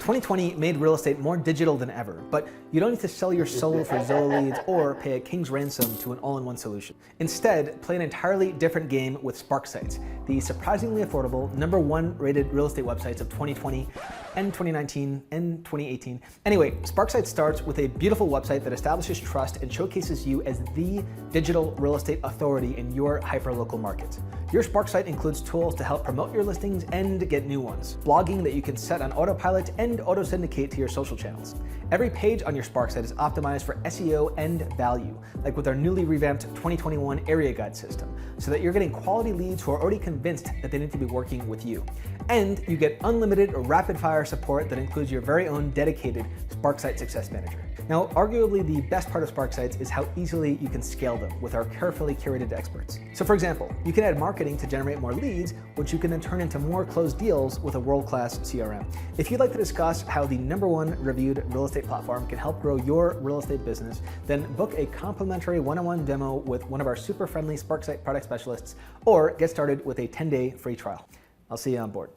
2020 made real estate more digital than ever, but you don't need to sell your soul for Zillow leads or pay a king's ransom to an all-in-one solution. Instead, play an entirely different game with Spark Sites, the surprisingly affordable #1 rated real estate websites of 2020 and 2019 and 2018. Anyway, Spark Sites starts with a beautiful website that establishes trust and showcases you as the digital real estate authority in your hyperlocal market. Your Spark Site includes tools to help promote your listings and get new ones, blogging that you can set on autopilot and auto-syndicate to your social channels. Every page on your Spark Site is optimized for SEO and value, like with our newly revamped 2021 area guide system, so that you're getting quality leads who are already convinced that they need to be working with you. And you get unlimited rapid-fire support that includes your very own dedicated Spark Site Success Manager. Now, arguably the best part of Spark Sites is how easily you can scale them with our carefully curated experts. So for example, you can add marketing to generate more leads, which you can then turn into more closed deals with a world-class CRM. If you'd like to discuss how the #1 reviewed real estate platform can help grow your real estate business, then book a complimentary one-on-one demo with one of our super friendly Spark Site product specialists, or get started with a 10-day free trial. I'll see you on board.